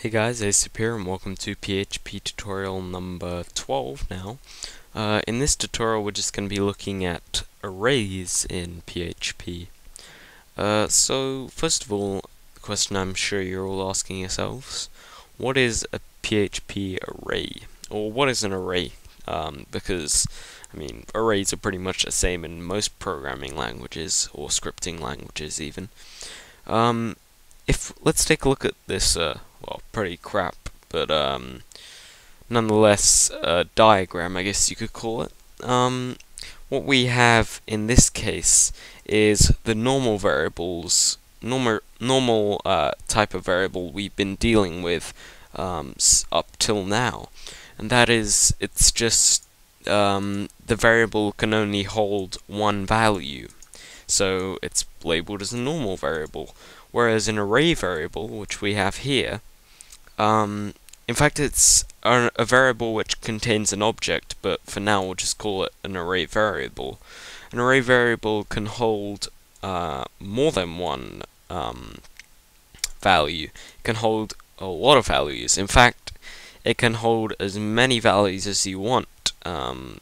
Hey guys, Ace here and welcome to PHP tutorial number 12 now. In this tutorial we're just going to be looking at arrays in PHP. So first of all, the question I'm sure you're all asking yourselves, what is a PHP array? Or what is an array? Because, arrays are pretty much the same in most programming languages, or scripting languages even. Let's take a look at this, well, pretty crap, but nonetheless, diagram, I guess you could call it. What we have in this case is the normal variables, normal type of variable we've been dealing with up till now, and that is, it's just the variable can only hold one value, so it's labeled as a normal variable. Whereas an array variable, which we have here, in fact it's a variable which contains an object, but for now we'll just call it an array variable. An array variable can hold more than one value. It can hold a lot of values. In fact, it can hold as many values as you want. I'm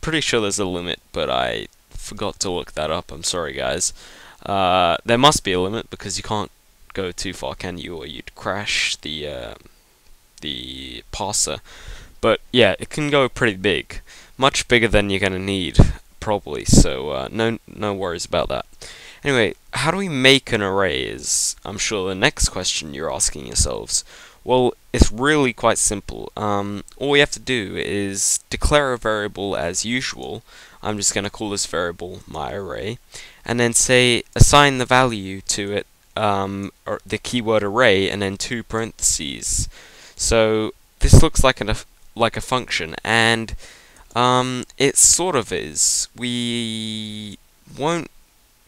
pretty sure there's a limit, but I forgot to look that up. I'm sorry, guys. There must be a limit because you can't go too far, can you? Or you'd crash the parser. But yeah, it can go pretty big, much bigger than you're gonna need probably. So no worries about that. Anyway, how do we make an array? Is I'm sure the next question you're asking yourselves. Well, it's really quite simple. All we have to do is declare a variable as usual. I'm just going to call this variable my array, and then say assign the value to it, or the keyword array, and then 2 parentheses. So this looks like a function, and it sort of is. We won't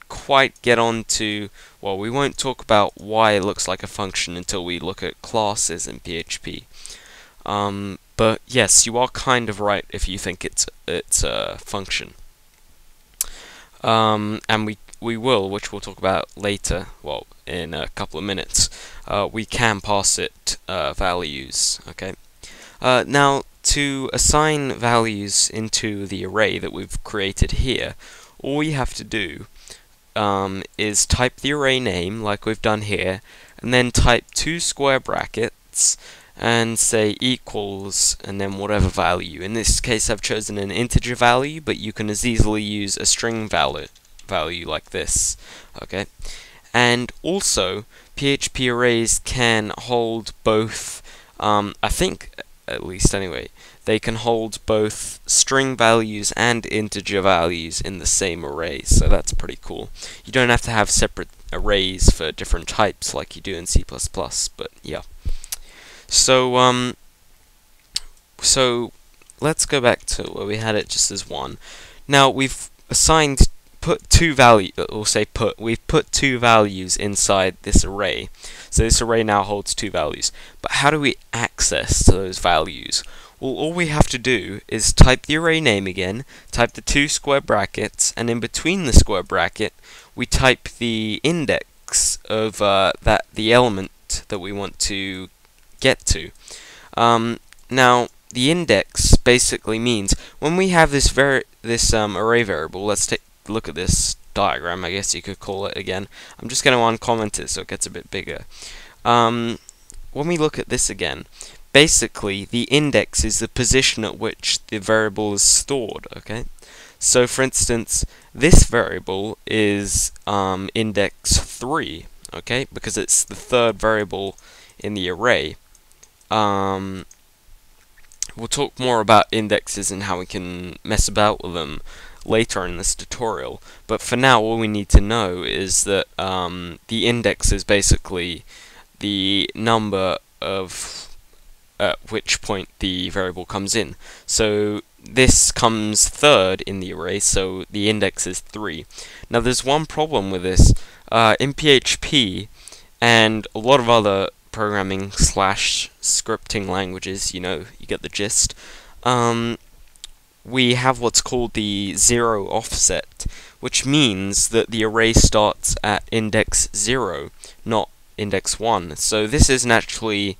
quite get on to, well, we won't talk about why it looks like a function until we look at classes in PHP. But yes, you are kind of right if you think it's a function. And we will, which we'll talk about later, well, in a couple of minutes, we can pass it values, okay? Now, to assign values into the array that we've created here, all we have to do is type the array name, like we've done here, and then type 2 square brackets, and say equals, and then whatever value. In this case I've chosen an integer value, but you can as easily use a string value like this, okay? And also, PHP arrays can hold both, I think, at least anyway, they can hold both string values and integer values in the same array, so that's pretty cool. You don't have to have separate arrays for different types like you do in C++, but yeah. So let's go back to where we had it just as one. Now we've put two values inside this array. So this array now holds 2 values. But how do we access to those values? Well, all we have to do is type the array name again, type the 2 square brackets, and in between the square bracket, we type the index of the element that we want to get to. Now, the index basically means when we have this array variable. Let's take a look at this diagram, I guess you could call it again. I'm just going to uncomment it so it gets a bit bigger. When we look at this again, basically the index is the position at which the variable is stored, okay? So for instance, this variable is index 3, okay, because it's the 3rd variable in the array. We'll talk more about indexes and how we can mess about with them later in this tutorial, but for now all we need to know is that the index is basically the number of at which point the variable comes in. So this comes 3rd in the array, so the index is 3. Now there's one problem with this. In PHP and a lot of other programming / scripting languages, you know, you get the gist, we have what's called the 0 offset, which means that the array starts at index 0, not index 1. So this isn't actually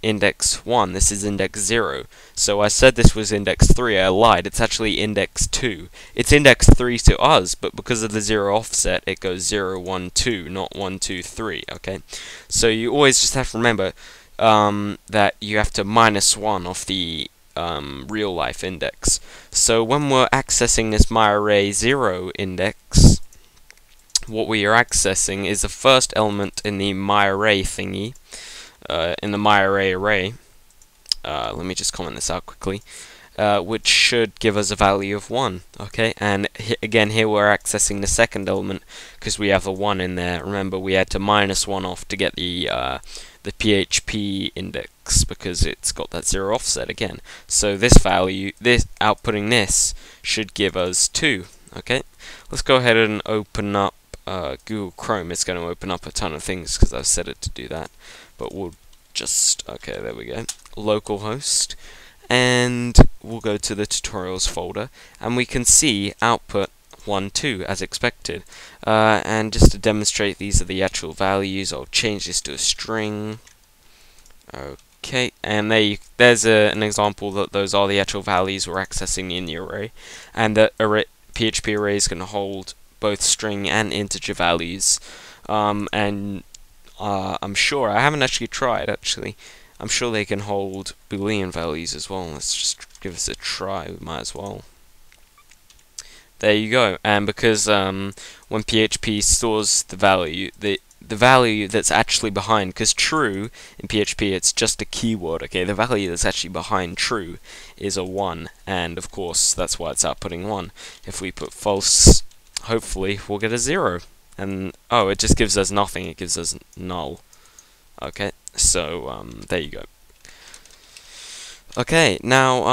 index 1, this is index 0. So I said this was index 3, I lied, it's actually index 2. It's index 3 to us, but because of the 0 offset, it goes 0, 1, 2, not 1, 2, 3, okay? So you always just have to remember that you have to minus 1 off the real life index. So when we're accessing this myArray0 index, what we are accessing is the first element in the myArray thingy, in the myArray array. Let me just comment this out quickly. Which should give us a value of 1, okay? And again, here we're accessing the second element because we have a 1 in there. Remember, we had to minus 1 off to get the PHP index because it's got that 0 offset again. So this value, outputting this, should give us 2, okay? Let's go ahead and open up Google Chrome. It's going to open up a ton of things because I've set it to do that. But we'll just, okay, there we go, localhost, and we'll go to the tutorials folder, and we can see output 1, 2 as expected. And just to demonstrate, these are the actual values. I'll change this to a string. Okay, and there's an example that those are the actual values we're accessing in the array, and that PHP array is going to hold both string and integer values. I'm sure, I haven't actually tried actually, I'm sure they can hold Boolean values as well. Let's just give this a try, we might as well. There you go, and because when PHP stores the value, the value that's actually behind, because true in PHP it's just a keyword, okay, the value that's actually behind true is a 1, and of course that's why it's outputting 1. If we put false, hopefully we'll get a 0. And oh, it just gives us nothing, it gives us null. Okay, so there you go. Okay, now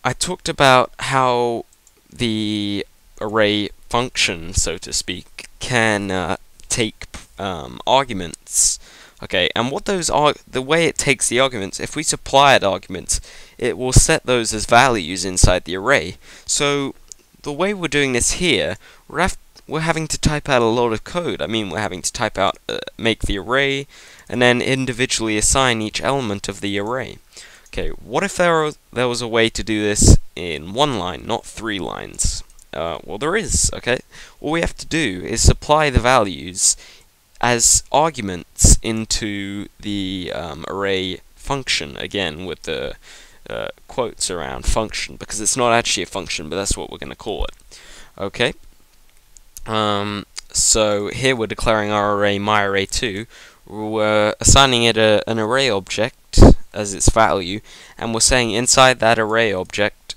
I talked about how the array function, so to speak, can take arguments. Okay, and what those are, the way it takes the arguments, if we supply it arguments, it will set those as values inside the array. So the way we're doing this here, we're having to type out a lot of code. I mean, we're having to type out, make the array, and then individually assign each element of the array. Okay, what if there was a way to do this in 1 line, not 3 lines? Well, there is, okay? All we have to do is supply the values as arguments into the array function, again, with the quotes around function, because it's not actually a function, but that's what we're going to call it. Okay? So here we're declaring our array myArray2, we're assigning it an array object as its value, and we're saying inside that array object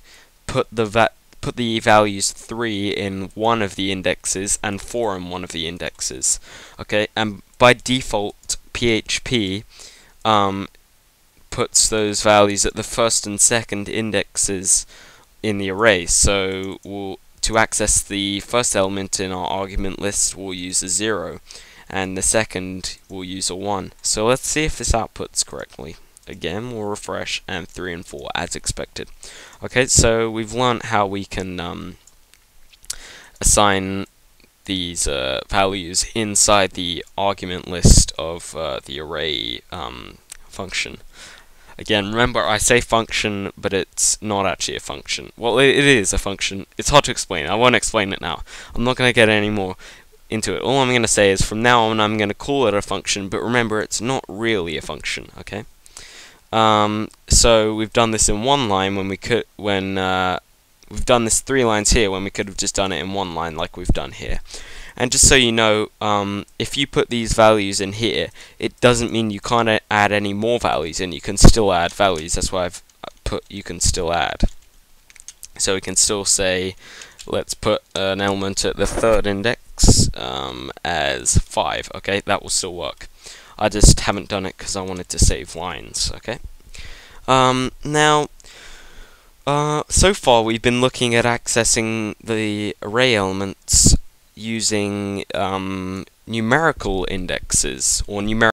put the values 3 in one of the indexes and 4 in one of the indexes. Okay, and by default PHP puts those values at the first and second indexes in the array. So to access the first element in our argument list, we'll use a 0, and the second we'll use a 1. So let's see if this outputs correctly. Again, we'll refresh, and 3 and 4 as expected. Okay, so we've learned how we can assign these values inside the argument list of the array function. Again, remember, I say function, but it's not actually a function. Well, it is a function. It's hard to explain. I won't explain it now. I'm not going to get any more into it. All I'm going to say is from now on I'm going to call it a function, but remember, it's not really a function, okay? So we've done this in 1 line when we could, we've done this 3 lines here when we could have just done it in 1 line like we've done here. And just so you know, if you put these values in here, it doesn't mean you can't add any more values in. You can still add values. That's why I've put you can still add. So we can still say, let's put an element at the 3rd index as 5. Okay, that will still work. I just haven't done it because I wanted to save lines. Okay. Now, so far we've been looking at accessing the array elements using numerical indexes or numerical